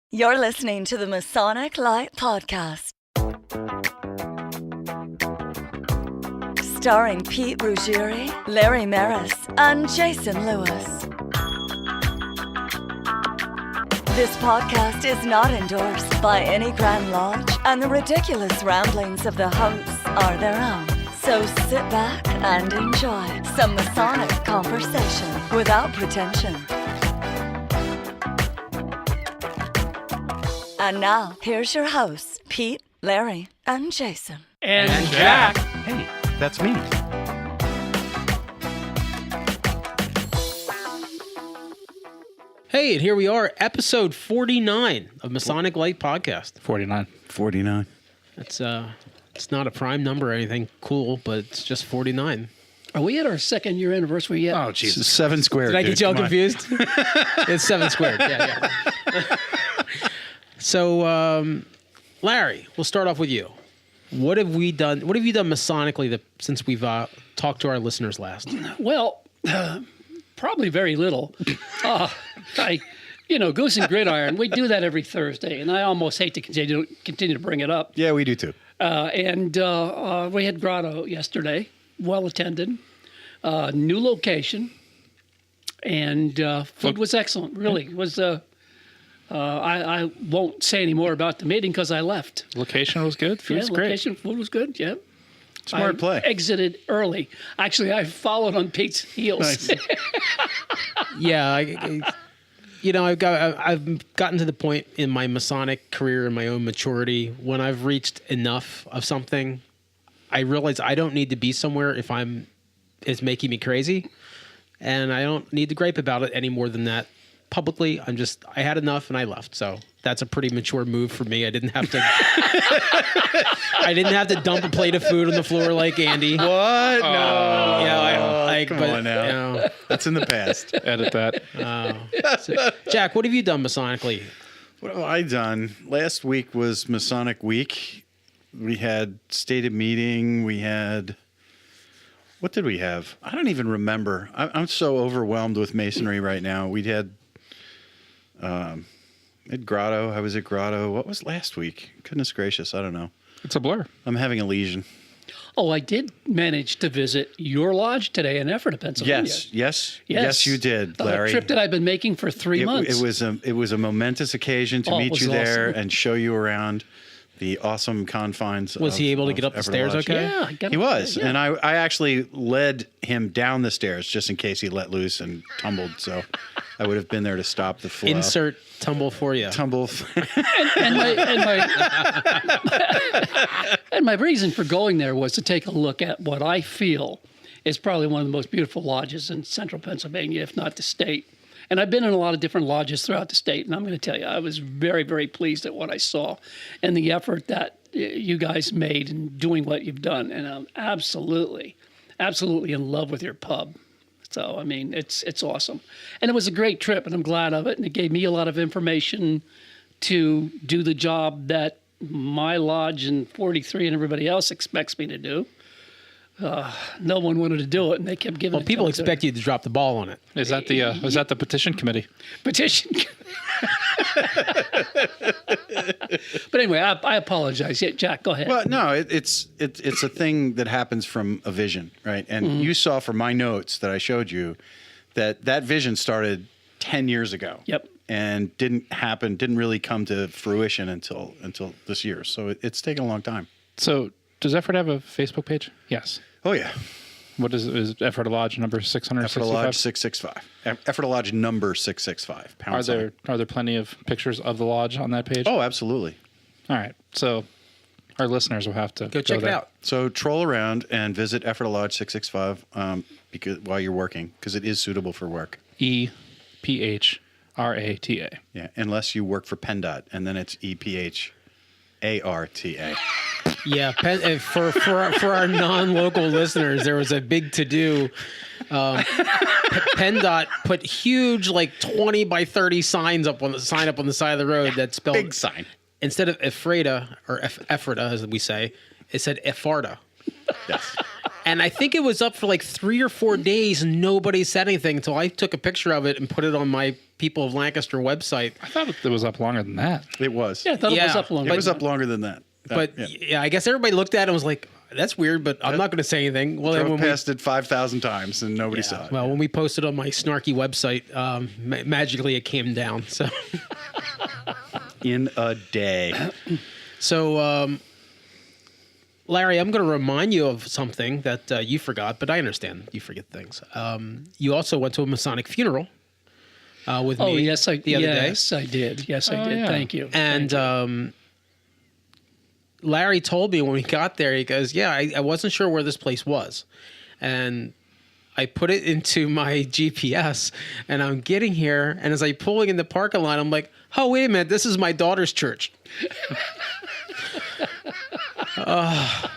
You're listening to the Masonic Light Podcast. Starring Pete Ruggieri, Larry Maris, and Jason Lewis. This podcast is not endorsed by any Grand Lodge, and the ridiculous ramblings of the hosts are their own. So sit back and enjoy some Masonic conversation without pretension. And now, here's your hosts, Pete, Larry, and Jason. And Jack. Hey, that's me. Hey, and here we are, episode 49 of Masonic Light Podcast. 49. It's not a prime number or anything cool, but it's just 49. Are we at our second year anniversary yet? Oh, Jesus. 7 squared. Did I get you all confused? It's 7 squared. Yeah. So, Larry, we'll start off with you. What have we done? What have you done Masonically since we've talked to our listeners last? Well, probably very little. Goose and Gridiron, we do that every Thursday, and I almost hate to continue to bring it up. Yeah, we do too. And we had Grotto yesterday, well attended, new location, and food was excellent. Really, it was. I won't say any more about the meeting because I left. Location was good. Food was great. Food was good. Yeah. Smart play. Exited early. Actually, I followed on Pete's heels. Nice. Yeah, I've gotten to the point in my Masonic career and my own maturity when I've reached enough of something, I realize I don't need to be somewhere if it's making me crazy, and I don't need to gripe about it any more than that. Publicly, I had enough and I left. So that's a pretty mature move for me. I didn't have to dump a plate of food on the floor like Andy. What? No. Yeah, come on now. That's in the past. Edit that. So, Jack, what have you done Masonically? What have I done? Last week was Masonic Week. We had stated meeting. We had... What did we have? I don't even remember. I'm so overwhelmed with Masonry right now. We had Grotto. I was at Grotto. What was last week? Goodness gracious, I don't know. It's a blur. I'm having a lesion. Oh, I did manage to visit your lodge today in Ephrata, Pennsylvania. Yes, you did, Larry. A trip that I've been making for 3 months. It was a momentous occasion to meet you there and show you around the awesome confines. Was he able to get up the stairs okay? Yeah, he was. And I actually led him down the stairs just in case he let loose and tumbled. So I would have been there to stop the flow. Insert tumble for you. Tumble. And my reason for going there was to take a look at what I feel is probably one of the most beautiful lodges in central Pennsylvania, if not the state. And I've been in a lot of different lodges throughout the state, and I'm going to tell you, I was very, very pleased at what I saw and the effort that you guys made in doing what you've done. And I'm absolutely in love with your pub. So, I mean, it's awesome. And it was a great trip, and I'm glad of it. And it gave me a lot of information to do the job that my lodge and 43 and everybody else expects me to do. No one wanted to do it, and they kept giving. Well, people expect you to drop the ball on it. Is that the petition committee? Petition. But anyway, I apologize. Yeah, Jack, go ahead. Well, no, it's a thing that happens from a vision, right? And you saw from my notes that I showed you that vision started 10 years ago. Yep. And didn't really come to fruition until this year. So it's taken a long time. So does Effort have a Facebook page? Yes. Oh, yeah. What is Effort Lodge number 665? Effort Lodge 665. Effort Lodge number 665. Are there plenty of pictures of the lodge on that page? Oh, absolutely. All right. So our listeners will have to go check it out. So troll around and visit Effort Lodge 665 while you're working, because it is suitable for work. EPHRATA. Yeah, unless you work for PennDOT, and then it's EPHARTA. Yeah, for our non-local listeners, there was a big to-do. PennDOT put huge, 20 by 30 signs up on the side of the road that spelled big sign. Instead of Ephrata or Ephrata, as we say, it said Epharta. Yes. And I think it was up for 3 or 4 days, and nobody said anything until I took a picture of it and put it on my People of Lancaster website. I thought it was up longer than that. It was. Yeah, I thought it was Yeah, up longer. It was up longer than that. But yeah, I guess everybody looked at it and was like, "That's weird," but I'm not going to say anything. Well, then Drove when past it 5,000 times and nobody saw it. when we posted on my snarky website, magically it came down. So, In a day. so Larry, I'm going to remind you of something that you forgot, but I understand you forget things. You also went to a Masonic funeral with me. Oh, yes, the other day. yes, I did. Yes, I did. yeah. Thank you. And Larry told me when we got there, he goes, "Yeah, I wasn't sure where this place was," and I put it into my GPS, and I'm getting here, and as I'm pulling in the parking lot, I'm like, "Oh, wait a minute, this is my daughter's church." But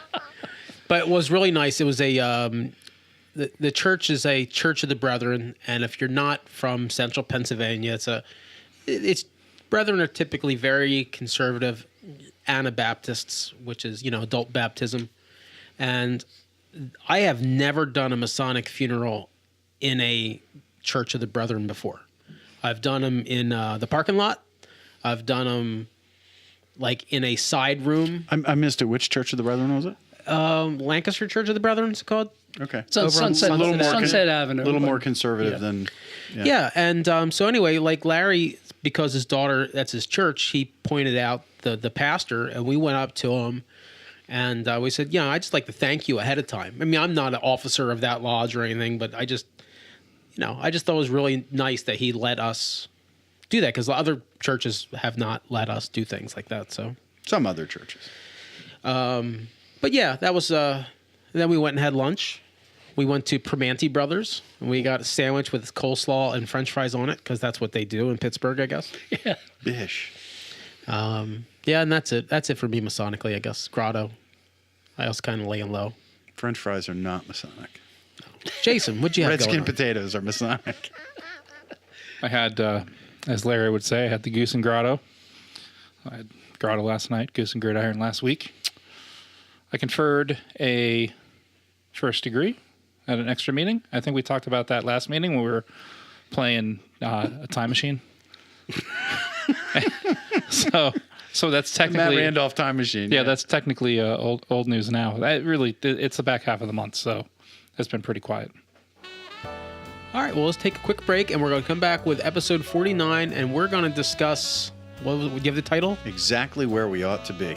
it was really nice. It was the church is a Church of the Brethren, and if you're not from Central Pennsylvania, it's Brethren are typically very conservative Anabaptists, which is adult baptism, and I have never done a Masonic funeral in a Church of the Brethren before. I've done them in the parking lot. I've done them like in a side room. I missed it. Which Church of the Brethren was it? Lancaster Church of the Brethren, it's called. Okay. Sunset Avenue. A little more conservative than. Yeah, and so anyway, like Larry, because his daughter, that's his church, he pointed out the pastor, and we went up to him, and we said, I'd just like to thank you ahead of time. I mean, I'm not an officer of that lodge or anything, but I just thought it was really nice that he let us do that, because the other churches have not let us do things like that. So Some other churches. but yeah, that was. Then we went and had lunch. We went to Primanti Brothers, and we got a sandwich with coleslaw and French fries on it, because that's what they do in Pittsburgh, I guess. Yeah. Bish. Yeah, and that's it. That's it for me Masonically, I guess. Grotto. I was kind of laying low. French fries are not Masonic. Jason, what'd you have Red going skin on? potatoes are Masonic. I had, as Larry would say, I had the goose and grotto. I had grotto last night, goose and gridiron last week. I conferred a first degree at an extra meeting. I think we talked about that last meeting when we were playing a time machine. So that's technically Matt Randolph time machine. Yeah, that's technically old news now. It's the back half of the month, so it's been pretty quiet. All right, well, let's take a quick break, and we're going to come back with episode 49, and we're going to discuss, would you have the title? Exactly where we ought to be.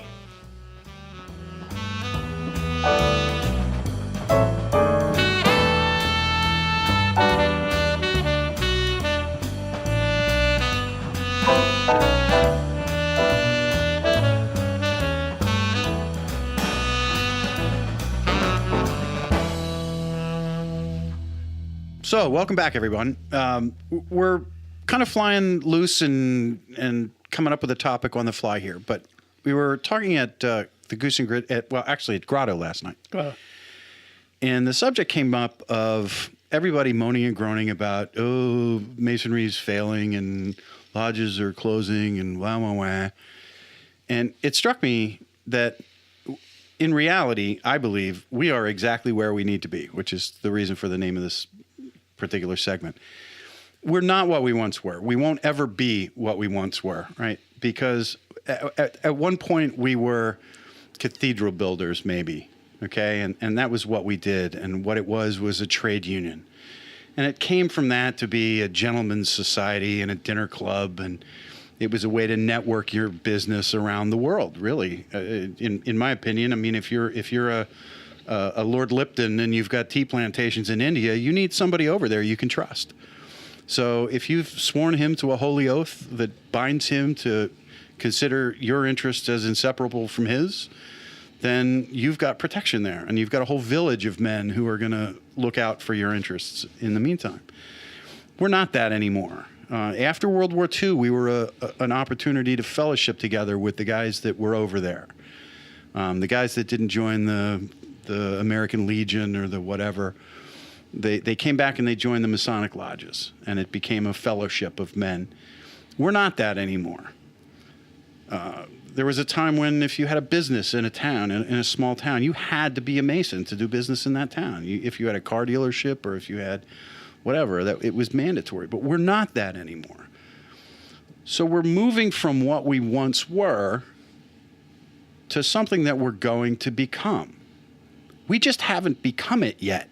So, welcome back, everyone. We're kind of flying loose and coming up with a topic on the fly here, but we were talking at the Goose and Grit at Grotto last night. And the subject came up of everybody moaning and groaning about, Masonry's failing and lodges are closing and wah, wah, wah. And it struck me that in reality, I believe we are exactly where we need to be, which is the reason for the name of this particular segment. We're not what we once were. We won't ever be what we once were, right? Because at one point we were cathedral builders, maybe, okay? And that was what we did. And what it was a trade union. And it came from that to be a gentleman's society and a dinner club. And it was a way to network your business around the world, really, in my opinion. I mean, if you're a Lord Lipton and you've got tea plantations in India, you need somebody over there you can trust. So if you've sworn him to a holy oath that binds him to consider your interests as inseparable from his, then you've got protection there, and you've got a whole village of men who are going to look out for your interests in the meantime. We're not that anymore. After World War II, we were an opportunity to fellowship together with the guys that were over there. The guys that didn't join the American Legion or the whatever, they came back and they joined the Masonic lodges, and it became a fellowship of men. We're not that anymore. There was a time when if you had a business in a town, in a small town, you had to be a Mason to do business in that town. If you had a car dealership or if you had whatever, that it was mandatory. But we're not that anymore. So we're moving from what we once were to something that we're going to become. We just haven't become it yet.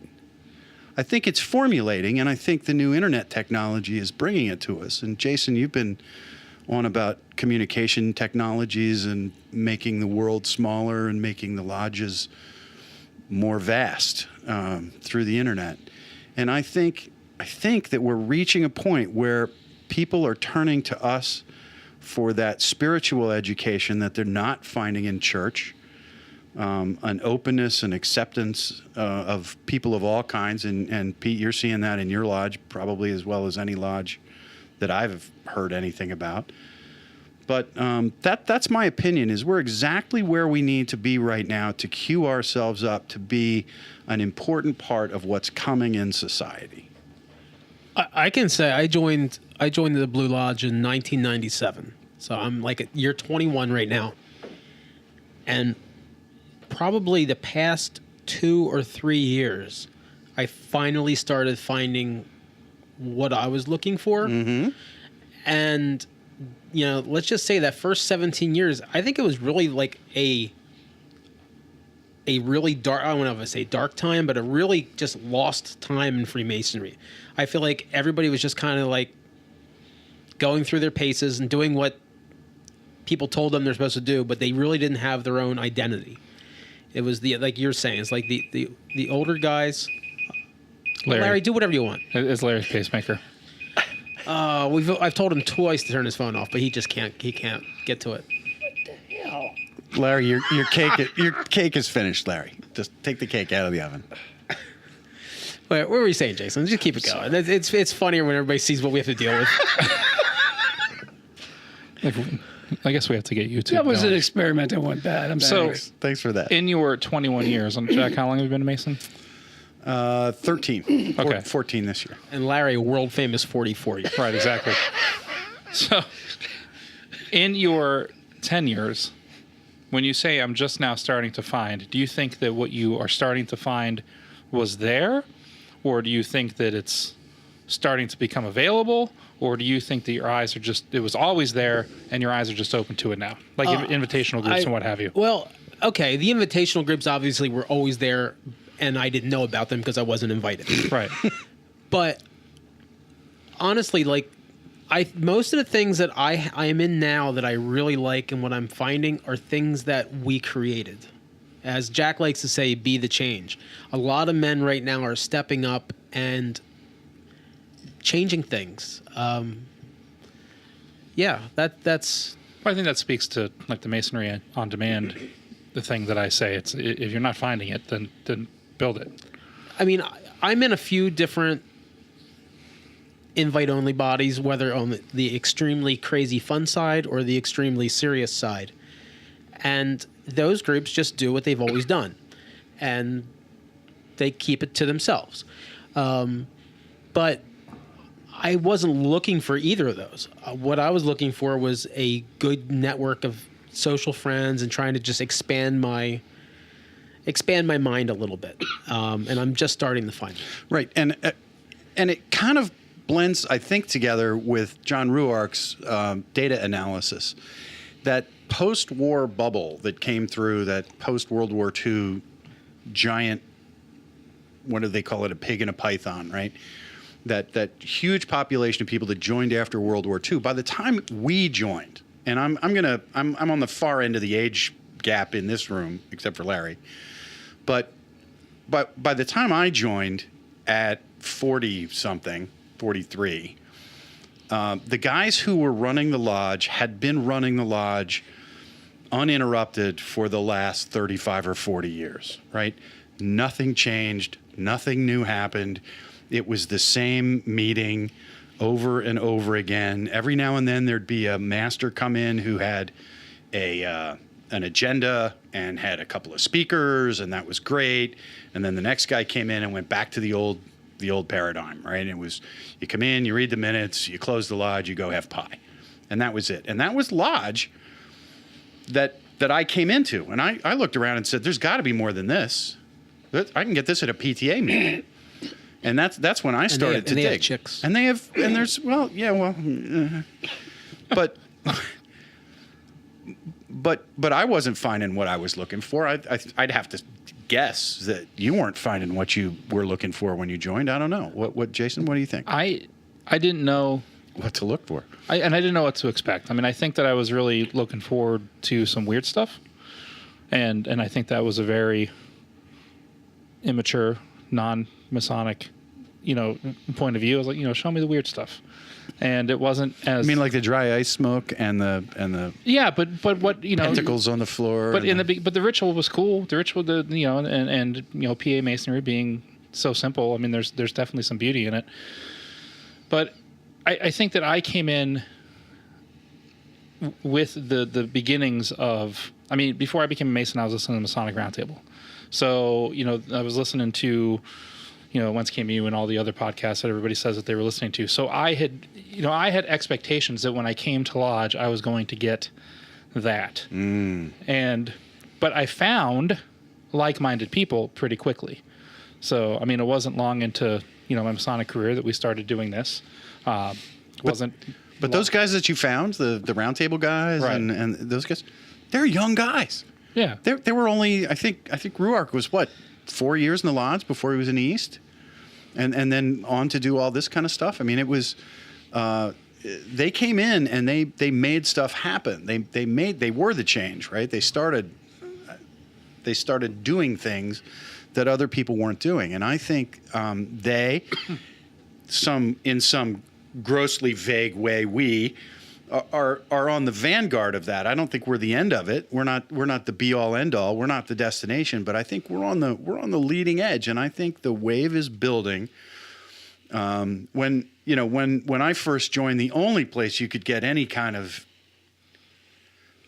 I think it's formulating, and I think the new internet technology is bringing it to us. And Jason, you've been on about communication technologies and making the world smaller and making the lodges more vast through the internet. And I think that we're reaching a point where people are turning to us for that spiritual education that they're not finding in church, an openness and acceptance of people of all kinds. And Pete, you're seeing that in your lodge probably as well as any lodge that I've heard anything about. But that's my opinion, is we're exactly where we need to be right now to queue ourselves up to be an important part of what's coming in society. I can say I joined the Blue Lodge in 1997. So I'm like at year 21 right now. And probably the past 2 or 3 years, I finally started finding what I was looking for. Mm-hmm. And, you know, let's just say that first 17 years, I think it was really like a really dark, I don't know if I say dark time, but a really just lost time in Freemasonry. I feel like everybody was just kind of like going through their paces and doing what people told them they're supposed to do, but they really didn't have their own identity. It was like you're saying, it's like the older guys. Larry, do whatever you want. It's Larry's pacemaker. I've told him twice to turn his phone off, but he just can't. He can't get to it. What the hell? Larry, your cake is finished, Larry. Just take the cake out of the oven. Wait, what were you saying, Jason? Just keep it going. It's funnier when everybody sees what we have to deal with. I guess we have to get YouTube. That was going. an experiment that went bad. Thanks for that. In your 21 years, Jack, how long have you been a Mason? 13. Okay. 14 this year. And Larry, world famous 40-40. Right, exactly. So, in your 10 years, when you say I'm just now starting to find, do you think that what you are starting to find was there? Or do you think that it's starting to become available? Or do you think that your eyes are just, it was always there and your eyes are just open to it now? Like invitational groups and what have you. Well, okay, the invitational groups obviously were always there, and I didn't know about them because I wasn't invited. Right. But honestly, like, most of the things that I am in now that I really like and what I'm finding are things that we created. As Jack likes to say, be the change. A lot of men right now are stepping up and changing things. That's. Well, I think that speaks to like the Masonry on demand. The thing that I say, it's if you're not finding it, then build it. I mean, I'm in a few different invite-only bodies, whether on the extremely crazy fun side or the extremely serious side. And those groups just do what they've always done. And they keep it to themselves. But I wasn't looking for either of those. What I was looking for was a good network of social friends and trying to just expand my mind a little bit. And I'm just starting to find it. Right. And it kind of blends, I think, together with John Ruark's data analysis. That post-war bubble that came through, that post-World War II giant, what do they call it, a pig and a python, right? That huge population of people that joined after World War II. By the time we joined, and I'm on the far end of the age gap in this room, except for Larry, but by the time I joined at 40-something, 43, the guys who were running the lodge had been running the lodge uninterrupted for the last 35 or 40 years, right? Nothing changed. Nothing new happened. It was the same meeting over and over again. Every now and then there'd be a master come in who had an agenda and had a couple of speakers, and that was great. And then the next guy came in and went back to the old paradigm, right? It was, you come in, you read the minutes, you close the lodge, you go have pie. And that was it. And that was lodge that I came into. And I looked around and said, there's got to be more than this. I can get this at a PTA meeting. And that's when I started to dig. And they have chicks. And there's, but I wasn't finding what I was looking for. I'd have to guess that you weren't finding what you were looking for when you joined. I don't know. What Jason? What do you think? I didn't know What to look for? I didn't know what to expect. I mean, I think that I was really looking forward to some weird stuff, and I think that was a very immature, non-Masonic, point of view. I was like, show me the weird stuff, and it wasn't as. I mean, like the dry ice smoke and the yeah, but what tentacles on the floor. But but the ritual was cool. The ritual, and PA Masonry being so simple. I mean, there's definitely some beauty in it, but I think that I came in with the beginnings of. I mean, before I became a Mason, I was listening to the Masonic Roundtable. So I was listening to Whence Came You and all the other podcasts that everybody says that they were listening to. So I had expectations that when I came to Lodge, I was going to get that. But I found like-minded people pretty quickly. So, I mean, it wasn't long into, my Masonic career that we started doing this. But those guys that you found, the roundtable guys Right. and those guys, they're young guys. Yeah. They were only, I think Ruark was 4 years in the Lodge before he was in the East, and then on to do all this kind of stuff. I mean, it was they came in and they made stuff happen. They were the change, right? They started doing things that other people weren't doing, and I think in some grossly vague way, we are on the vanguard of that. I don't think we're the end of it. We're not the be all end all. We're not the destination, but I think we're on the leading edge, and I think the wave is building. When I first joined, the only place you could get any kind of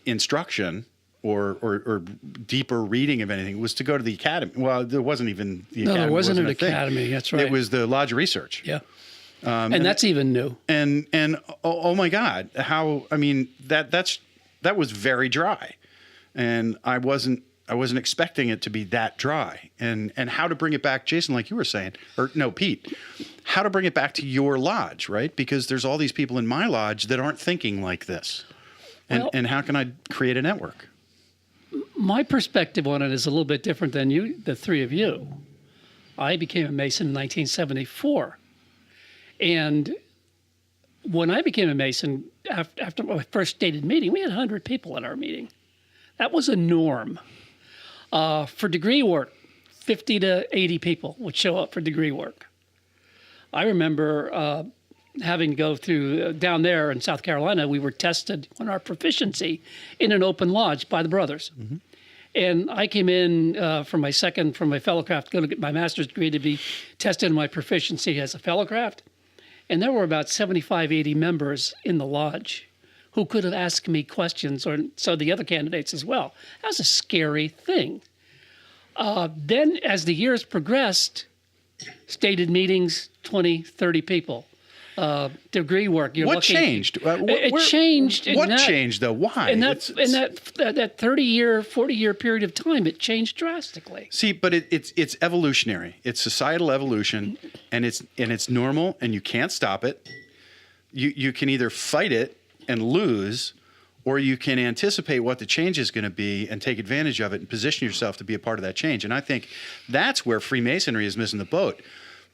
instruction or deeper reading of anything was to go to the academy. Well, there wasn't even the academy. No, there wasn't an a thing. academy. That's right. It was the Lodge Research. Yeah. And that's even new. And oh my God, that was very dry, and I wasn't expecting it to be that dry. And how to bring it back, Jason, like you were saying, or no, Pete, how to bring it back to your lodge, right? Because there's all these people in my lodge that aren't thinking like this, and how can I create a network? My perspective on it is a little bit different than you, the three of you. I became a Mason in 1974. And when I became a Mason, after my first stated meeting, we had 100 people at our meeting. That was a norm. For degree work, 50 to 80 people would show up for degree work. I remember having to go through, down there in South Carolina, we were tested on our proficiency in an open lodge by the brothers. Mm-hmm. And I came in from my fellowcraft, going to get my master's degree to be tested in my proficiency as a fellowcraft. And there were about 75, 80 members in the lodge who could have asked me questions, or so the other candidates as well. That was a scary thing. Then as the years progressed, stated meetings, 20, 30 people. Degree work. What changed? It changed. What changed, though? Why? In that 30-year, 40-year period of time, it changed drastically. See, but it's evolutionary. It's societal evolution, and it's normal, and you can't stop it. You can either fight it and lose, or you can anticipate what the change is going to be and take advantage of it and position yourself to be a part of that change. And I think that's where Freemasonry is missing the boat.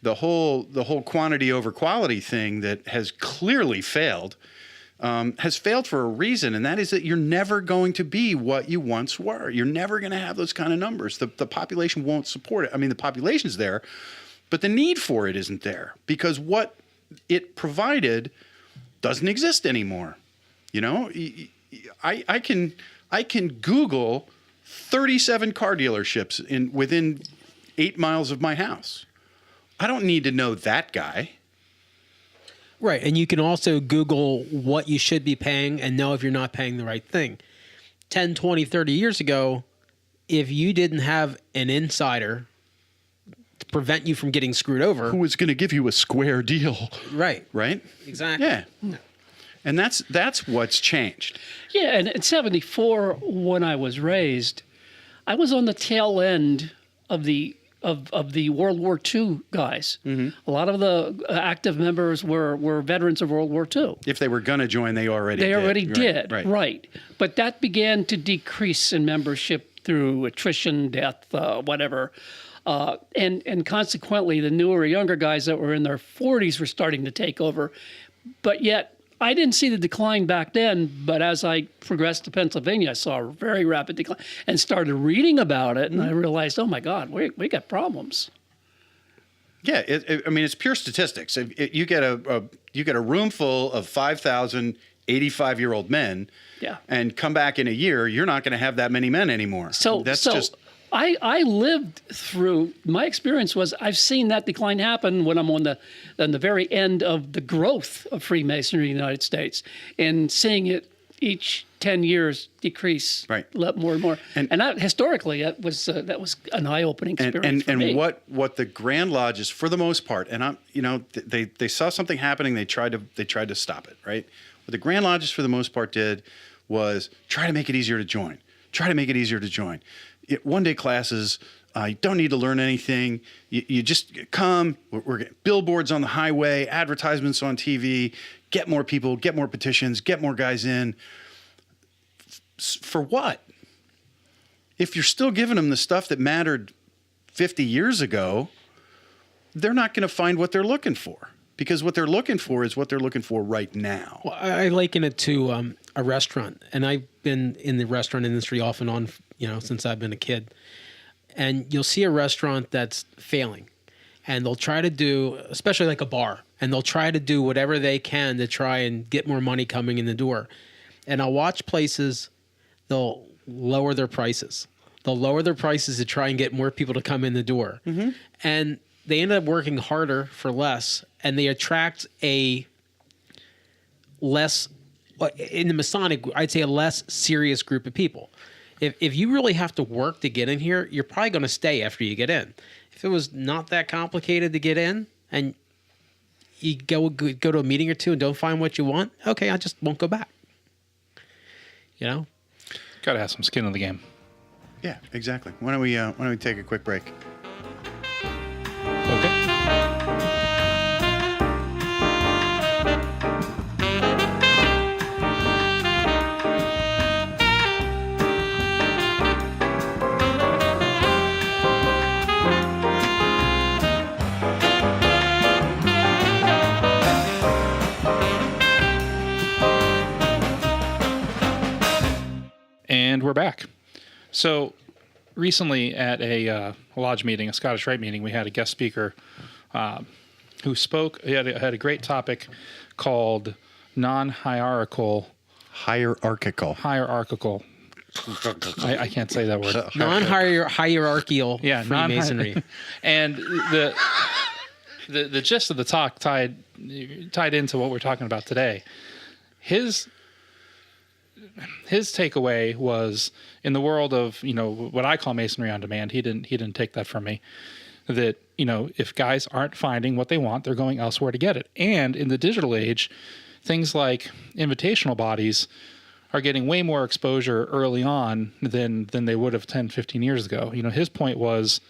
The whole quantity over quality thing that has clearly failed has failed for a reason, and that is that you're never going to be what you once were. You're never going to have those kind of numbers. The population won't support it. I mean, the population's there, but the need for it isn't there because what it provided doesn't exist anymore. I can Google 37 car dealerships within 8 miles of my house. I don't need to know that guy. Right. And you can also Google what you should be paying and know if you're not paying the right thing. 10, 20, 30 years ago, if you didn't have an insider to prevent you from getting screwed over. Who was going to give you a square deal? Right. Right? Exactly. Yeah. And that's what's changed. Yeah. And in 74, when I was raised, I was on the tail end of the of the World War II guys. A lot of the active members were veterans of World War II. If they were going to join, they already did. Right. But that began to decrease in membership through attrition, death, whatever. And consequently, the newer, younger guys that were in their 40s were starting to take over. But yet, I didn't see the decline back then, but as I progressed to Pennsylvania, I saw a very rapid decline and started reading about it, and I realized, oh my God, we got problems. Yeah, I mean, it's pure statistics. You get a room full of 5,000 85-year-old men, and come back in a year, you're not going to have that many men anymore. So I lived through, my experience was I've seen that decline happen when I'm on the very end of the growth of Freemasonry in the United States, and seeing it each 10 years decrease more and more. And that, historically, that was an eye-opening experience for me. And what the Grand Lodges, for the most part, and they saw something happening, they tried to stop it, right? What the Grand Lodges, for the most part, did was try to make it easier to join. One-day classes, you don't need to learn anything. You just come. We're getting billboards on the highway, advertisements on TV, get more people, get more petitions, get more guys in. For what? If you're still giving them the stuff that mattered 50 years ago, they're not going to find what they're looking for, because what they're looking for is what they're looking for right now. Well, I liken it to a restaurant, and I've been in the restaurant industry off and on, since I've been a kid. And you'll see a restaurant that's failing, and they'll try to do, especially like a bar, and they'll try to do whatever they can to try and get more money coming in the door. And I'll watch places, they'll lower their prices. They'll lower their prices to try and get more people to come in the door. Mm-hmm. And they end up working harder for less, and they attract a less, in the Masonic, I'd say a less serious group of people. If you really have to work to get in here, you're probably going to stay after you get in. If it was not that complicated to get in, and you go to a meeting or two and don't find what you want, okay, I just won't go back. Got to have some skin in the game. Yeah, exactly. Why don't we take a quick break? Okay. And we're back. So recently at a lodge meeting, a Scottish Rite meeting, we had a guest speaker who spoke. He had a great topic called non-hierarchical. Hierarchical. I can't say that word. Non-hierarchical Freemasonry. And the gist of the talk tied into what we're talking about today. His takeaway was, in the world of what I call Masonry on demand, he didn't take that from me, that if guys aren't finding what they want, they're going elsewhere to get it. And in the digital age, things like invitational bodies are getting way more exposure early on than they would have 10, 15 years ago. His point was,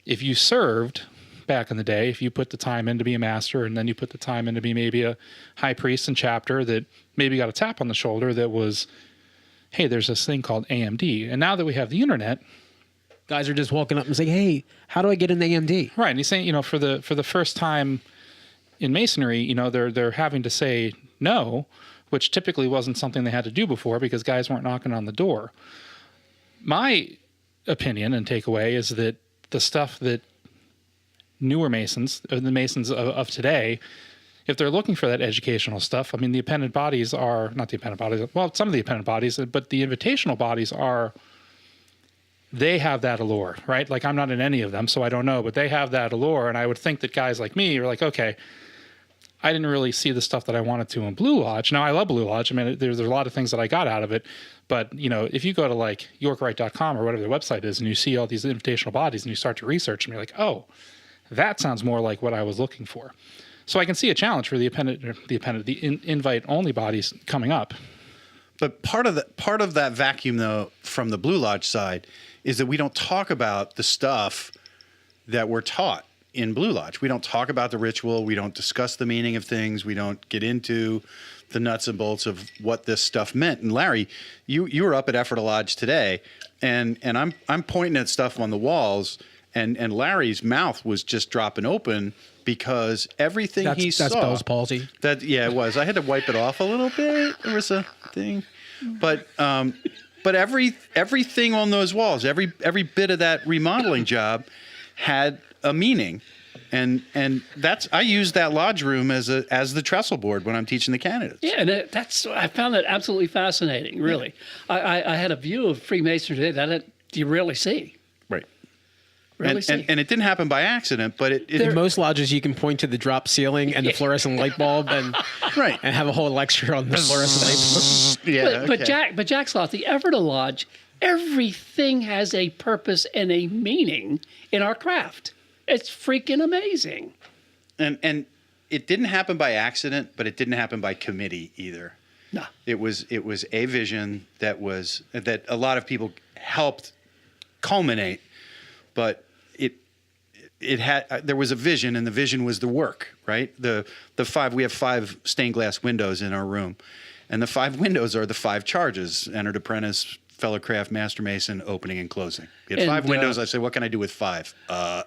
if you served back in the day, if you put the time in to be a master, and then you put the time in to be maybe a high priest and chapter, that maybe got a tap on the shoulder that was, hey, there's this thing called AMD. And now that we have the internet, guys are just walking up and saying, hey, how do I get an AMD? Right. And he's saying, for the first time in Masonry, they're having to say no, which typically wasn't something they had to do before because guys weren't knocking on the door. My opinion and takeaway is that the stuff that newer Masons, or the Masons of today, if they're looking for that educational stuff, I mean, the appendant bodies are, not the appendant bodies, well, some of the appendant bodies, but the invitational bodies they have that allure, right? Like, I'm not in any of them, so I don't know, but they have that allure. And I would think that guys like me are like, okay, I didn't really see the stuff that I wanted to in Blue Lodge. Now, I love Blue Lodge. I mean, there's a lot of things that I got out of it. But, if you go to like yorkrite.com or whatever their website is, and you see all these invitational bodies and you start to research, and you're like, oh, that sounds more like what I was looking for. So I can see a challenge for the invite-only bodies coming up. But part of that vacuum, though, from the Blue Lodge side, is that we don't talk about the stuff that we're taught in Blue Lodge. We don't talk about the ritual. We don't discuss the meaning of things. We don't get into the nuts and bolts of what this stuff meant. And Larry, you were up at Ephrata Lodge today, and I'm pointing at stuff on the walls, and Larry's mouth was just dropping open because everything he saw. That's Bell's palsy. It was. I had to wipe it off a little bit. There was a thing, but everything on those walls, every bit of that remodeling job had a meaning. And I use that lodge room as the trestle board when I'm teaching the candidates. Yeah, and I found that absolutely fascinating. Really, I had a view of Freemasonry today that you rarely see. Right. Rarely see. And it didn't happen by accident, but In most lodges, you can point to the drop ceiling and the fluorescent light bulb, and right, and have a whole lecture on the fluorescent light bulb. Yeah. But Jack's Lot, the Ephrata Lodge, everything has a purpose and a meaning in our craft. It's freaking amazing. And it didn't happen by accident, but it didn't happen by committee either. No. It was a vision that a lot of people helped culminate, but there was a vision, and the vision was the work, right? We have 5 stained glass windows in our room, and the 5 windows are the 5 charges: entered apprentice, fellow craft, master mason, opening and closing. We had 5 windows. I said, what can I do with 5?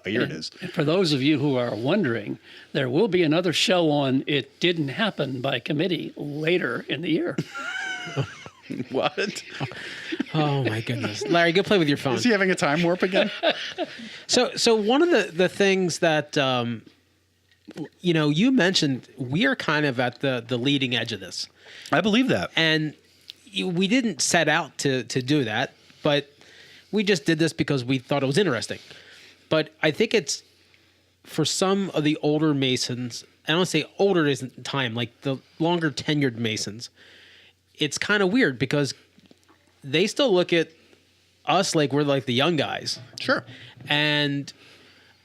Here it is. And for those of you who are wondering, there will be another show on It Didn't Happen by Committee later in the year. What? Oh my goodness, Larry, go play with your phone. Is he having a time warp again? So one of the things that you mentioned, we are kind of at the leading edge of this. I believe that. And we didn't set out to do that, but we just did this because we thought it was interesting. But I think it's for some of the older Masons, I don't say older isn't time, like the longer tenured Masons, it's kind of weird because they still look at us like we're like the young guys. Sure. And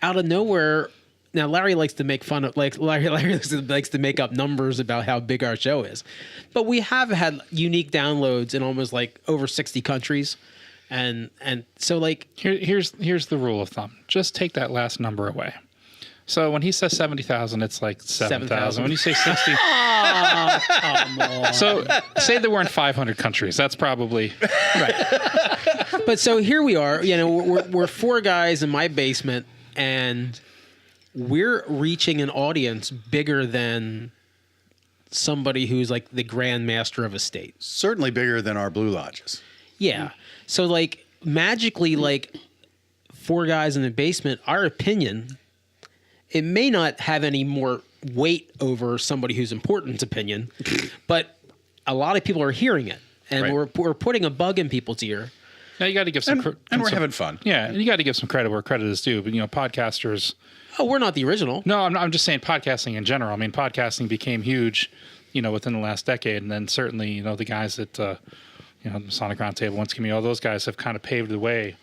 out of nowhere, now Larry likes to make fun of, Larry likes to make up numbers about how big our show is, but we have had unique downloads in almost like over 60 countries, and so like here's the rule of thumb: just take that last number away. So when he says 70,000, it's like 7,000. When you say 60, Come on. so say there weren't 500 countries. That's probably right. But so here we are. We're 4 guys in my basement, and we're reaching an audience bigger than somebody who's like the Grand Master of a state. Certainly bigger than our Blue Lodges. Yeah. So like magically, like 4 guys in the basement, our opinion, it may not have any more weight over somebody who's important's opinion, but a lot of people are hearing it, and Right. we're putting a bug in people's ear. now you got to give some And we're having fun. Yeah, and you got to give some credit where credit is due. But podcasters. Oh, we're not the original. No, I'm just saying podcasting in general. I mean, podcasting became huge, within the last decade, and then certainly, the guys at, the Masonic Roundtable, Once Community, all those guys have kind of paved the way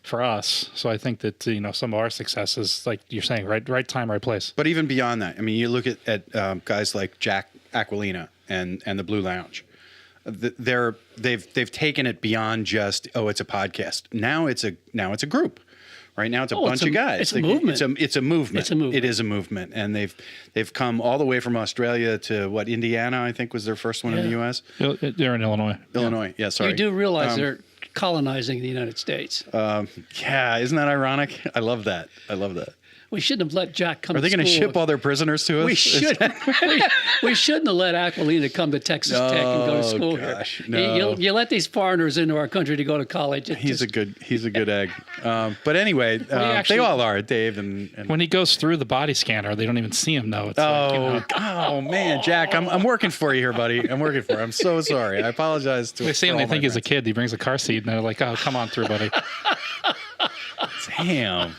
for us. So I think that some of our successes, like you're saying, right time, right place. But even beyond that, I mean, you look at guys like Jack Aquilina and the Blue Lounge. They've taken it beyond just it's a podcast. Now it's a group. Right now, it's a bunch of guys. It's a movement. It's a movement. It's a movement. It is a movement, and they've come all the way from Australia to Indiana. I think was their first one in the U.S. They're in Illinois. Illinois, yeah. Sorry. You do realize they're colonizing the United States. Yeah, isn't that ironic? I love that. We shouldn't have let Jack come. Are they going to ship all their prisoners to us? We should. we shouldn't have let Aquilina come to Texas Tech and go to school gosh, here. no. You let these foreigners into our country to go to college. He's a good egg. But anyway, actually, they all are, Dave. And when he goes through the body scanner, they don't even see him though. It's oh man, Jack, I'm working for you here, buddy. I'm so sorry. I apologize to. They see him. They think he's a kid. He brings a car seat, and they're like, "Oh, come on through, buddy." Damn.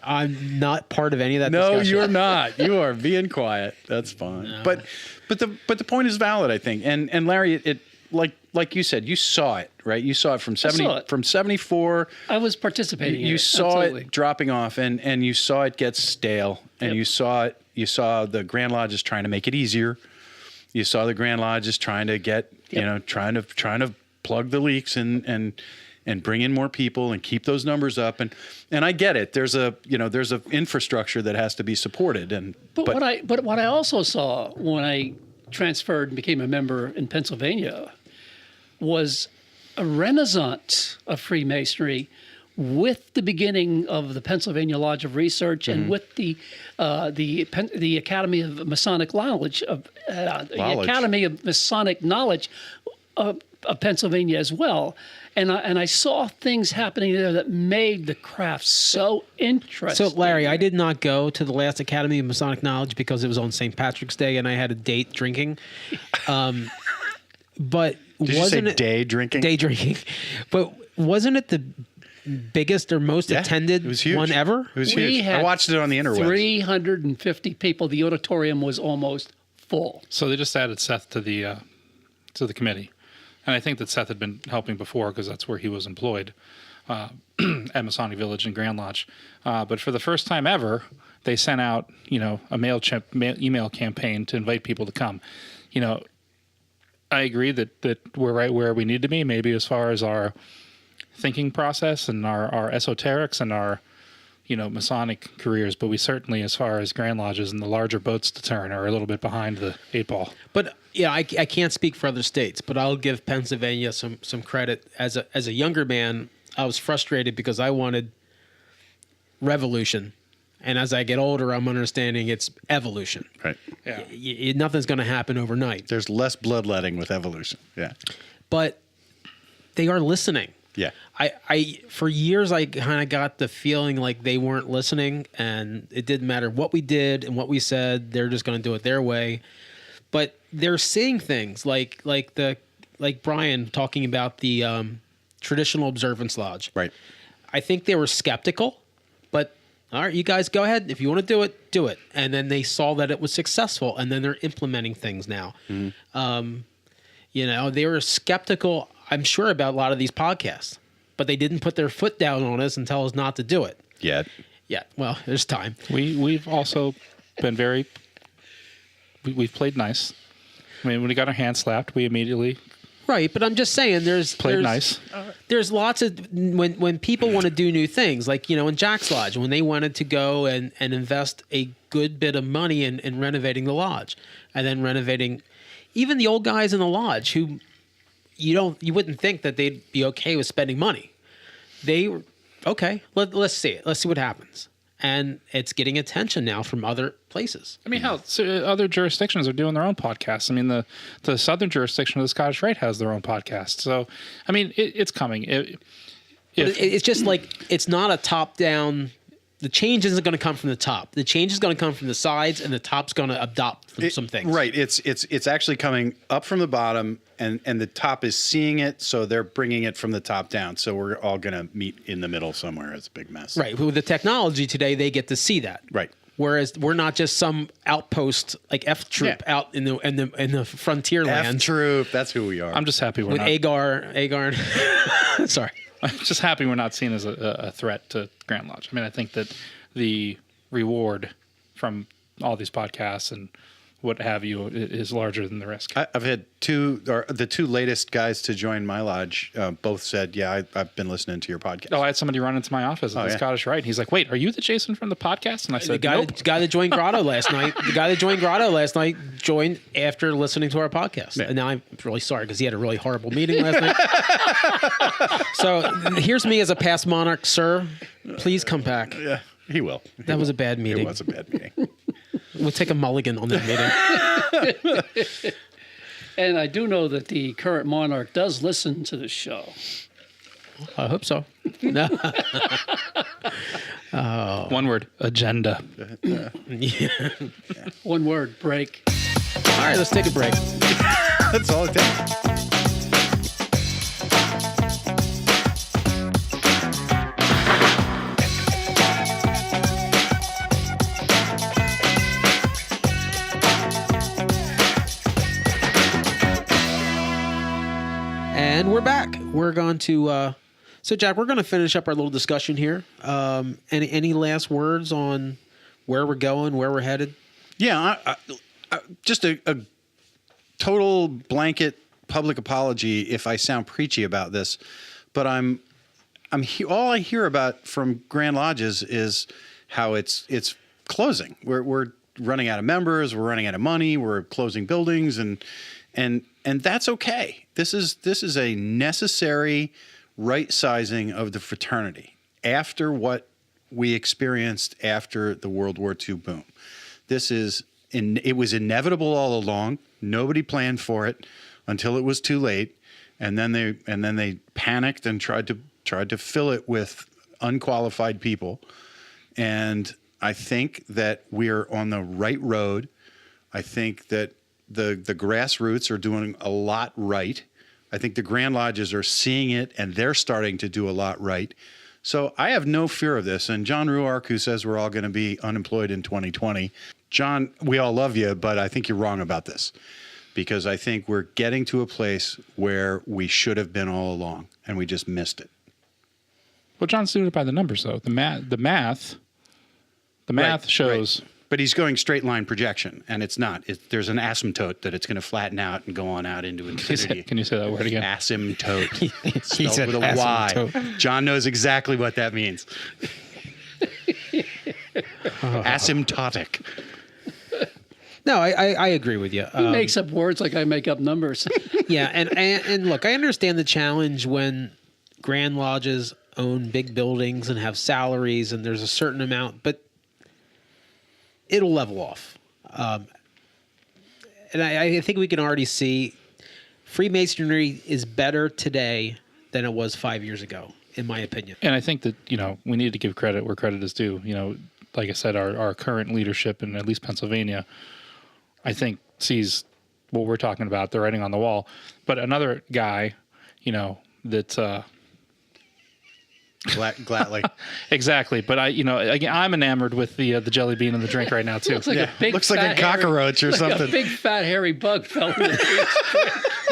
I'm not part of any of that No, discussion. you're not. You are being quiet. That's fine. No. But the point is valid, I think. And Larry, it like you said, you saw it, right? You saw it from 74. I was participating. You saw Absolutely. it dropping off, and you saw it get stale, and you saw the Grand Lodges trying to make it easier. You saw the Grand Lodges trying to get trying to plug the leaks, and and bring in more people and keep those numbers up. And I get it. There's a infrastructure that has to be supported. But what I also saw when I transferred and became a member in Pennsylvania was a renaissance of Freemasonry with the beginning of the Pennsylvania Lodge of Research and with the Academy of Masonic Knowledge the Academy of Masonic Knowledge of Pennsylvania as well. And I saw things happening there that made the craft so interesting. So, Larry, I did not go to the last Academy of Masonic Knowledge because it was on St. Patrick's Day and I had a date drinking. But did you say day drinking? Day drinking. But wasn't it the biggest or most attended one ever? It was huge. I watched it on the interwebs. 350 people. The auditorium was almost full. So they just added Seth to the committee. And I think that Seth had been helping before because that's where he was employed at Masonic Village and Grand Lodge. But for the first time ever, they sent out, a email campaign to invite people to come. I agree that we're right where we need to be, maybe as far as our thinking process and our esoterics and our, Masonic careers. But we certainly, as far as Grand Lodges and the larger boats to turn, are a little bit behind the 8 ball. But yeah, I can't speak for other states, but I'll give Pennsylvania some credit. As a younger man, I was frustrated because I wanted revolution, and as I get older, I'm understanding it's evolution. Right. Yeah. Nothing's going to happen overnight. There's less bloodletting with evolution. Yeah. But they are listening. Yeah. I for years I kind of got the feeling like they weren't listening, and it didn't matter what we did and what we said. They're just going to do it their way. But they're seeing things like Brian talking about the traditional observance lodge. Right. I think they were skeptical, but all right, you guys go ahead. If you want to do it, do it. And then they saw that it was successful, and then they're implementing things now. Mm-hmm. They were skeptical, I'm sure, about a lot of these podcasts, but they didn't put their foot down on us and tell us not to do it. Yet. Yeah. Well, there's time. We've also been we've played nice. I mean, when we got our hands slapped, we immediately right. But I'm just saying, there's nice. There's lots of when people want to do new things, like in Jack's Lodge, when they wanted to go and invest a good bit of money in renovating the lodge, and then renovating even the old guys in the lodge who you wouldn't think that they'd be okay with spending money. They were okay. Let's see it. Let's see what happens. And it's getting attention now from other places. I mean, other jurisdictions are doing their own podcasts. I mean, the southern jurisdiction of the Scottish Rite has their own podcast. So, I mean, it's coming. It's just like it's not a top-down. The change isn't going to come from the top. The change is going to come from the sides, and the top's going to adopt some things. Right. It's actually coming up from the bottom, and the top is seeing it, so they're bringing it from the top down. So we're all going to meet in the middle somewhere. It's a big mess. Right. With the technology today, they get to see that. Right. Whereas we're not just some outpost like F Troop out in the frontier land. F Troop. That's who we are. I'm just happy we're with not. Agar. Sorry. I'm just happy we're not seen as a threat to Grand Lodge. I mean, I think that the reward from all these podcasts and what have you is larger than the risk. I've had the two latest guys to join my lodge both said, I've been listening to your podcast. Oh, I had somebody run into my office at the Scottish Rite. He's like, wait, are you the Jason from the podcast? And I said, nope. The guy that joined Grotto last night. The guy that joined Grotto last night joined after listening to our podcast. Yeah. And now I'm really sorry because he had a really horrible meeting last night. So here's me as a past monarch, sir. Please come back. Yeah, he will. That was a bad meeting. It was a bad meeting. We'll take a mulligan on that meeting. And I do know that the current monarch does listen to the show. I hope so. No. One word, agenda. Yeah. One word, break. All right, let's take a break. That's all it takes. And we're back. We're going to, so Jack, we're going to finish up our little discussion here. Any last words on where we're going, where we're headed? Yeah, just a total blanket public apology if I sound preachy about this, but I'm all I hear about from Grand Lodges is how it's closing. We're running out of members, we're running out of money, we're closing buildings, and that's okay. This is a necessary right sizing of the fraternity after what we experienced after the World War II boom. It was inevitable all along. Nobody planned for it until it was too late, and then they panicked and tried to fill it with unqualified people. And I think that we're on the right road. I think that the grassroots are doing a lot right. I think the Grand Lodges are seeing it, and they're starting to do a lot right. So I have no fear of this. And John Ruark, who says we're all going to be unemployed in 2020, John, we all love you, but I think you're wrong about this, because I think we're getting to a place where we should have been all along, and we just missed it. Well, John's doing it by the numbers, though. The math shows. Right. But he's going straight line projection, and it's not. There's an asymptote that it's going to flatten out and go on out into infinity. Can you say that word again? Asymptote. He said with a asymptote. Y. John knows exactly what that means. Asymptotic. No, I agree with you. He makes up words like I make up numbers. Yeah, and look, I understand the challenge when Grand Lodges own big buildings and have salaries, and there's a certain amount, but it'll level off. And I think we can already see Freemasonry is better today than it was 5 years ago, in my opinion. And I think that, we need to give credit where credit is due. Like I said, our current leadership in at least Pennsylvania, I think, sees what we're talking about, the writing on the wall. But another guy, that... Gladly. Exactly. But I'm enamored with the jelly bean in the drink right now, too. Looks like a big, looks like a cockroach or something. A big, fat, hairy bug fell in the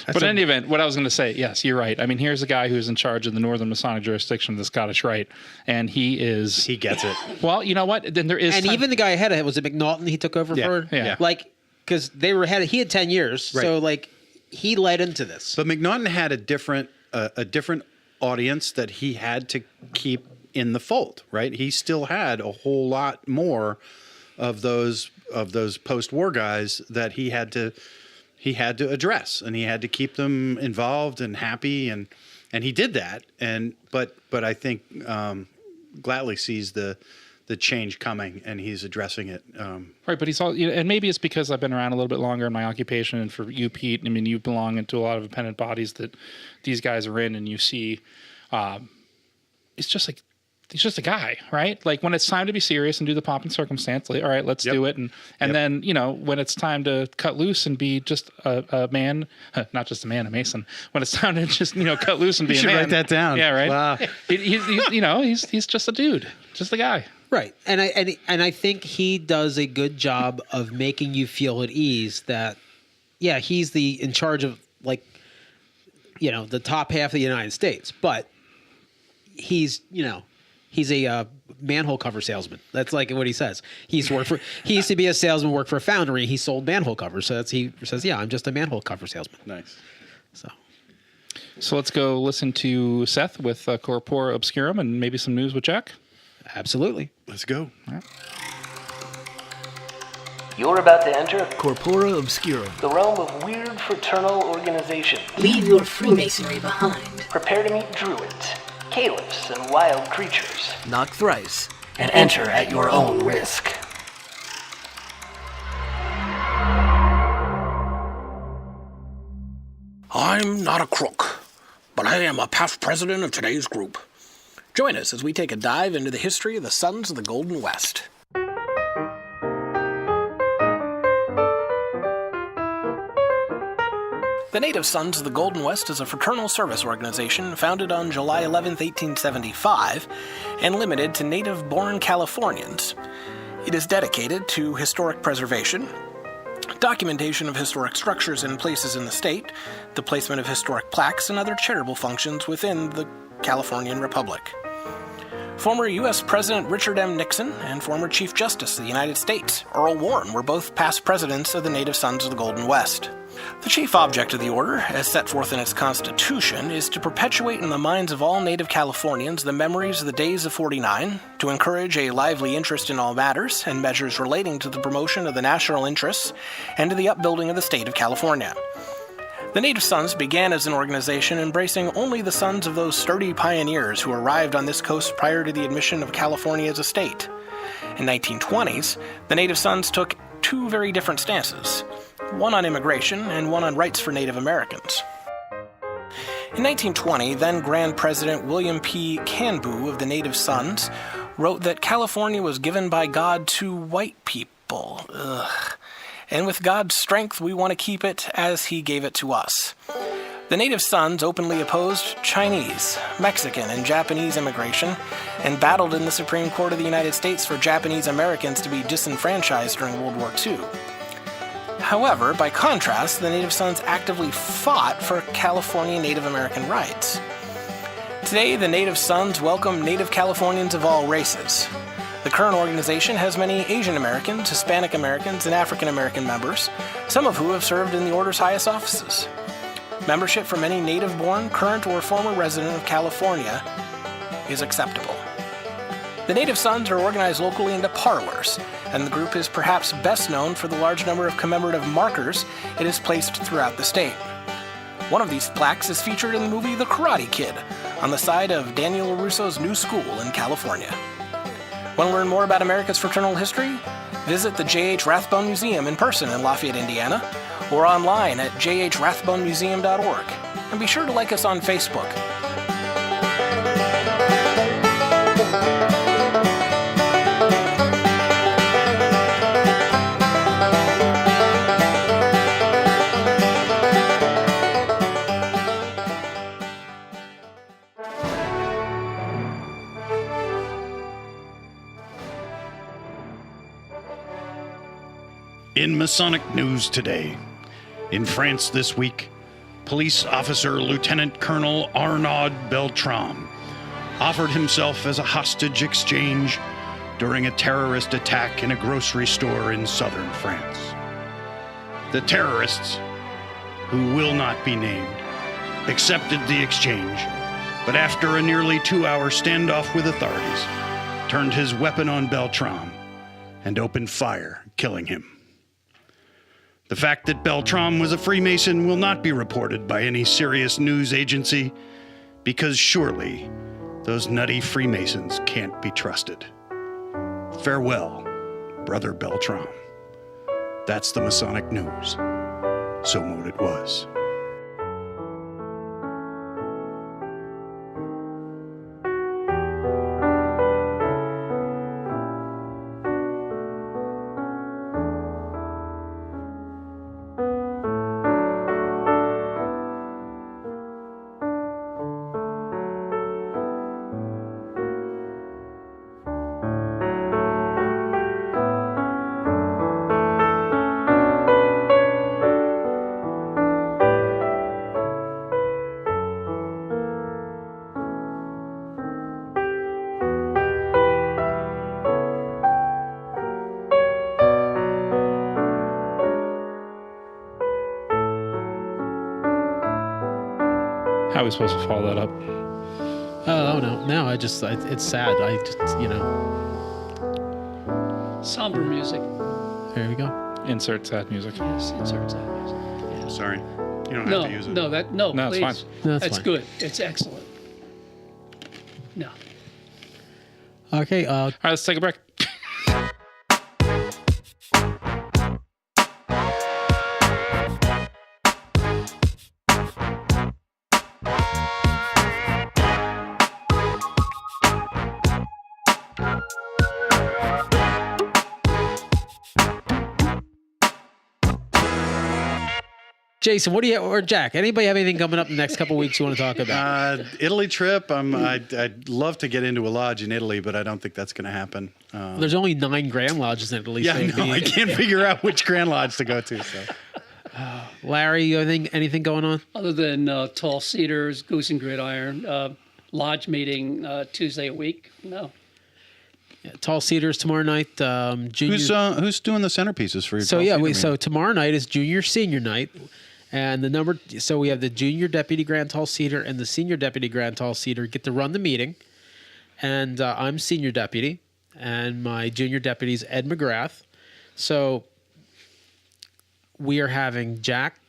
But in any event, what I was going to say, yes, you're right. I mean, here's a guy who's in charge of the Northern Masonic jurisdiction of the Scottish Rite, and he gets it. Well, you know what? Then there is, and even the guy ahead of it, was it McNaughton he took over for? Yeah. Because he had 10 years, right. So he led into this. But McNaughton had a different audience that he had to keep in the fold, right? He still had a whole lot more of those post-war guys that he had to address, and he had to keep them involved and happy, and he did that. But I think Gladly sees the change coming, and he's addressing it. Right, but he's all, and maybe it's because I've been around a little bit longer in my occupation, and for you, Pete, I mean, you belong into a lot of independent bodies that these guys are in, and you see, it's just like, he's just a guy, right? Like when it's time to be serious and do the pomp and circumstance, all right, let's do it. And then, when it's time to cut loose and be just a man, not just a man, a Mason, when it's time to just, cut loose and be a man. You should write that down. Yeah, right. Wow. He's just a dude, just a guy. Right. And I think he does a good job of making you feel at ease that, yeah, he's in charge of the top half of the United States, but he's a manhole cover salesman. That's like what he says. He used to be a salesman, worked for a foundry. He sold manhole covers. So he says, yeah, I'm just a manhole cover salesman. Nice. So let's go listen to Seth with Corpora Obscurum and maybe some news with Jack. Absolutely. Let's go. All right. You're about to enter Corpora Obscurum, the realm of weird fraternal organization. Leave your Freemasonry behind. Prepare to meet druids, caliphs, and wild creatures. Knock thrice. And enter at your own risk. I'm not a crook, but I am a past president of today's group. Join us as we take a dive into the history of the Sons of the Golden West. The Native Sons of the Golden West is a fraternal service organization founded on July 11, 1875, and limited to native-born Californians. It is dedicated to historic preservation, documentation of historic structures and places in the state, the placement of historic plaques, and other charitable functions within the Californian Republic. Former U.S. President Richard M. Nixon and former Chief Justice of the United States, Earl Warren, were both past presidents of the Native Sons of the Golden West. The chief object of the order, as set forth in its constitution, is to perpetuate in the minds of all native Californians the memories of the days of '49, to encourage a lively interest in all matters and measures relating to the promotion of the national interests and to the upbuilding of the state of California. The Native Sons began as an organization embracing only the sons of those sturdy pioneers who arrived on this coast prior to the admission of California as a state. In the 1920s, the Native Sons took two very different stances, one on immigration and one on rights for Native Americans. In 1920, then Grand President William P. Canbu of the Native Sons wrote that California was given by God to white people. And with God's strength, we want to keep it as he gave it to us. The Native Sons openly opposed Chinese, Mexican, and Japanese immigration and battled in the Supreme Court of the United States for Japanese Americans to be disenfranchised during World War II. However, by contrast, the Native Sons actively fought for California Native American rights. Today, the Native Sons welcome Native Californians of all races. The current organization has many Asian Americans, Hispanic Americans, and African American members, some of who have served in the Order's highest offices. Membership from any native-born, current, or former resident of California is acceptable. The Native Sons are organized locally into parlors, and the group is perhaps best known for the large number of commemorative markers it has placed throughout the state. One of these plaques is featured in the movie The Karate Kid, on the side of Daniel LaRusso's new school in California. Want to learn more about America's fraternal history? Visit the J.H. Rathbone Museum in person in Lafayette, Indiana, or online at jhrathbonemuseum.org. And be sure to like us on Facebook. In Masonic news today, in France this week, police officer Lieutenant Colonel Arnaud Beltrame offered himself as a hostage exchange during a terrorist attack in a grocery store in southern France. The terrorists, who will not be named, accepted the exchange, but after a nearly 2-hour standoff with authorities, turned his weapon on Beltrame and opened fire, killing him. The fact that Beltrame was a Freemason will not be reported by any serious news agency, because surely those nutty Freemasons can't be trusted. Farewell, Brother Beltrame. That's the Masonic news. So mote it was. How are we supposed to follow that up? Oh no, it's sad. I just, Somber music. there we go. Insert sad music. Yes, insert that music. Yeah. Sorry, you don't have to use it. No, No, it's please. fine. No, That's fine. good. It's excellent. No. Okay, All right, let's take a break. Jason, what do you or Jack? Anybody have anything coming up in the next couple of weeks you want to talk about? Italy trip. I'd love to get into a lodge in Italy, but I don't think that's going to happen. There's only 9 Grand Lodges in Italy. Yeah, so no, I can't figure out which Grand Lodge to go to. So, Larry, you anything going on? Other than Tall Cedars, Goose and Gridiron, lodge meeting Tuesday a week. No. Yeah, Tall Cedars tomorrow night. Junior. who's doing the centerpieces for your? So Tall yeah, Cedar so meeting? tomorrow night is junior senior night. And so we have the junior deputy grand tall seater and the senior deputy grand tall seater get to run the meeting. And I'm senior deputy, and my junior deputy is Ed McGrath. So we are having Jack,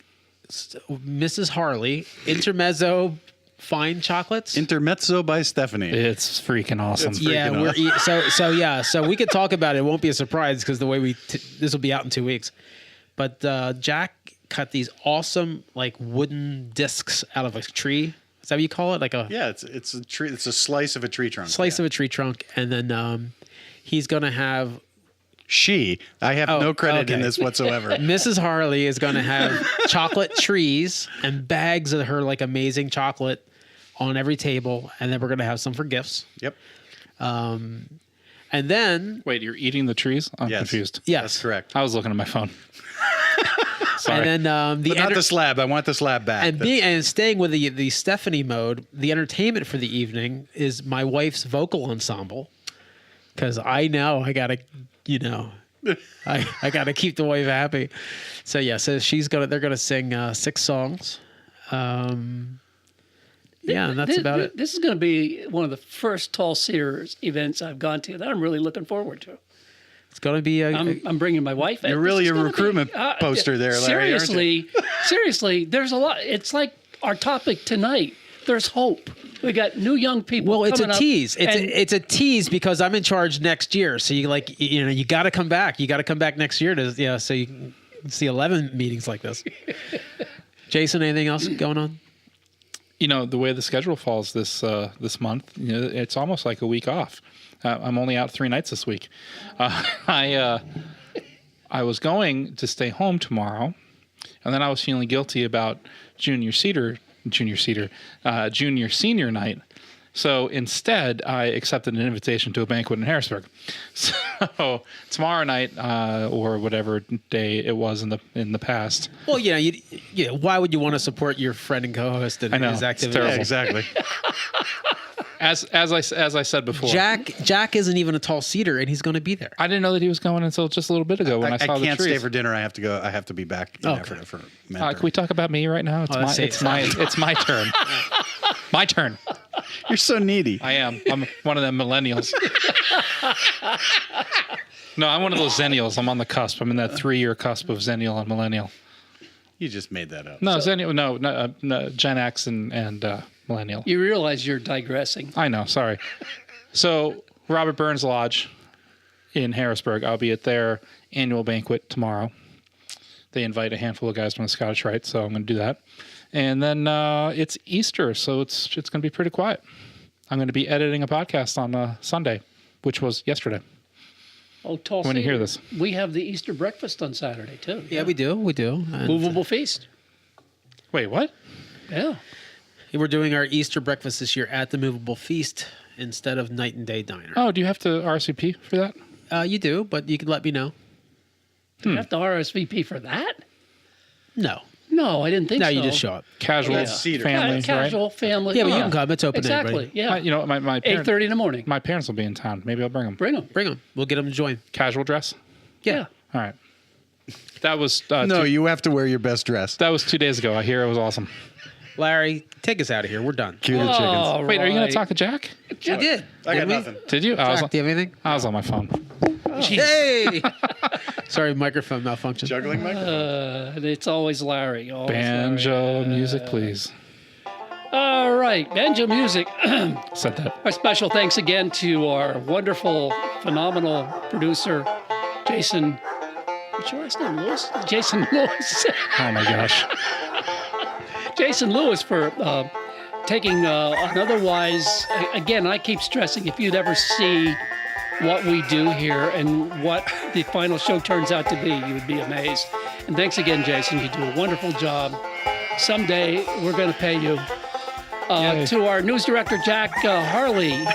Mrs. Harley, intermezzo fine chocolates. Intermezzo by Stephanie. It's freaking awesome. So we could talk about it. It won't be a surprise because the way this will be out in 2 weeks. But Jack cut these awesome like wooden discs out of a tree. Is that what you call it? It's a tree. It's a slice of a tree trunk. Of a tree trunk, and then he's gonna have. I have no credit in this whatsoever. Mrs. Harley is going to have chocolate trees and bags of her like amazing chocolate on every table, and then we're going to have some for gifts. Yep. And then Wait, you're eating the trees? I'm confused. Yes, that's correct. I was looking at my phone. Sorry. And then Not the slab. I want the slab back. And staying with the Stephanie mode, the entertainment for the evening is my wife's vocal ensemble, because I know I got to. I got to keep the wife happy. So they're going to sing 6 songs. And that's about it. This is going to be one of the first Tall Sears events I've gone to that I'm really looking forward to. It's going to be I'm bringing my wife in. You're really a recruitment poster there, Larry. Seriously, there's a lot. It's like our topic tonight. There's hope. We got new young people. Well, it's coming a up, tease. It's a tease because I'm in charge next year. So you got to come back. You got to come back next year so you can see 11 meetings like this. Jason, anything else going on? The way the schedule falls this month, it's almost like a week off. I'm only out 3 nights this week. I was going to stay home tomorrow, and then I was feeling guilty about junior senior night. So instead, I accepted an invitation to a banquet in Harrisburg. So tomorrow night, or whatever day it was in the past. Well, why would you want to support your friend and co-host in his activity? Yeah, exactly. As I said before, Jack isn't even a tall seater, and he's going to be there. I didn't know that he was going until just a little bit ago when I saw the trees. I can't stay for dinner. I have to go. I have to be back for can we talk about me right now? It's my turn. My turn. You're so needy. I am. I'm one of them millennials. No, I'm one of those zennials. I'm on the cusp. I'm in that 3-year cusp of zennial and millennial. You just made that up. No, zennial. No, Gen X and millennial. You realize you're digressing. I know. Sorry. So Robert Burns Lodge in Harrisburg. I'll be at their annual banquet tomorrow. They invite a handful of guys from the Scottish Rite, so I'm going to do that. And then it's Easter, so it's going to be pretty quiet. I'm going to be editing a podcast on Sunday, which was yesterday. Oh, Tall when you hear this, we have the Easter breakfast on Saturday too. Yeah, we do. And movable feast. Wait, what? Yeah. We're doing our Easter breakfast this year at the movable feast instead of night and day diner. Oh, do you have to RSVP for that? You do, but you can let me know. Do you have to RSVP for that? No, I didn't think so. No, you just show up. Casual family, casual right? family. Yeah, but you can come. It's open to exactly. everybody. Yeah. My 8:30 in the morning. My parents will be in town. Maybe I'll bring them. Bring them. We'll get them to join. Casual dress. Yeah. All right. That was you have to wear your best dress. That was 2 days ago. I hear it was awesome. Larry, take us out of here. We're done. Cue the chickens. Wait, are you going to talk to Jack? We did. I got nothing. Did you? Jack, do you have anything? I was on my phone. Hey! Sorry, microphone malfunction. Juggling microphone. It's always Larry. Banjo music, please. All right, banjo music. Said that. Our special thanks again to our wonderful, phenomenal producer, Jason. What's your last name, Lewis? Jason Lewis. Oh my gosh. Jason Lewis for taking an otherwise, again, I keep stressing, if you'd ever see what we do here and what the final show turns out to be, you would be amazed. And thanks again, Jason. You do a wonderful job. Someday we're going to pay you. To our news director, Jack Harley,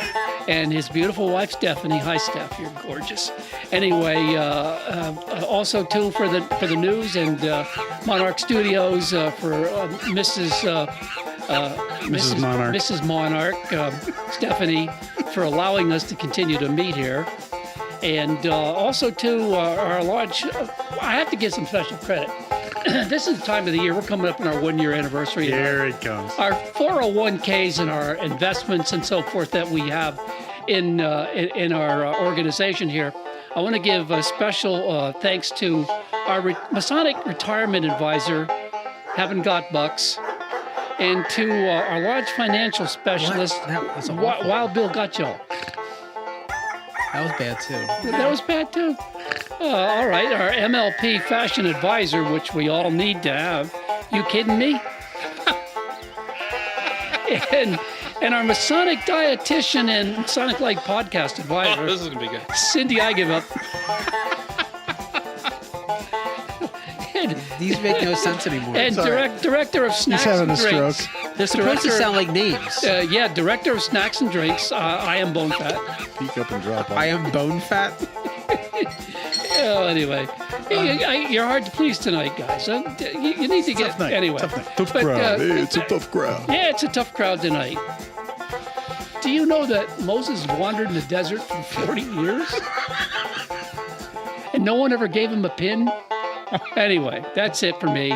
and his beautiful wife, Stephanie. Hi, Steph. You're gorgeous. Anyway, also, too, for the news and Monarch Studios for Mrs. Monarch, Stephanie, for allowing us to continue to meet here. And also to our lodge, I have to give some special credit. this is the time of the year. We're coming up on our 1-year anniversary. Here it comes. Our 401ks and our investments and so forth that we have in our organization here. I want to give a special thanks to our Masonic retirement advisor, Haven't Got Bucks, and to our large financial specialist, That's awful. Wild Bill Gutchall. That was bad too. That was bad too. All right, our MLP fashion advisor, which we all need to have. You kidding me? and our Masonic dietitian and Masonic Light podcast advisor. Oh, this is gonna be good. Cindy, I give up. These make no sense anymore. And director of snacks having and a drinks. stroke. They're supposed to sound like names. Director of snacks and drinks. I am Bone Fat. Peek up and drop off. I am bone fat. Oh, anyway, you're hard to please tonight, guys. You need to get Tough night. anyway. Tough night. Tough But, crowd. Hey, it's a tough crowd. Yeah, it's a tough crowd tonight. Do you know that Moses wandered in the desert for 40 years? And no one ever gave him a pin? Anyway, that's it for me.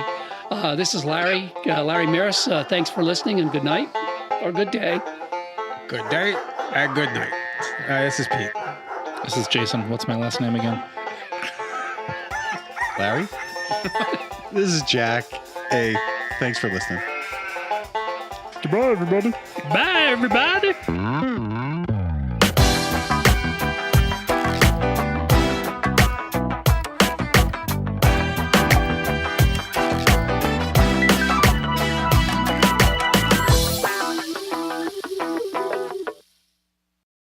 This is Larry Maris. Thanks for listening and good night or good day. Good day and good night. This is Pete. This is Jason. What's my last name again? Larry? This is Jack. Hey, thanks for listening. Goodbye, everybody. Bye, everybody.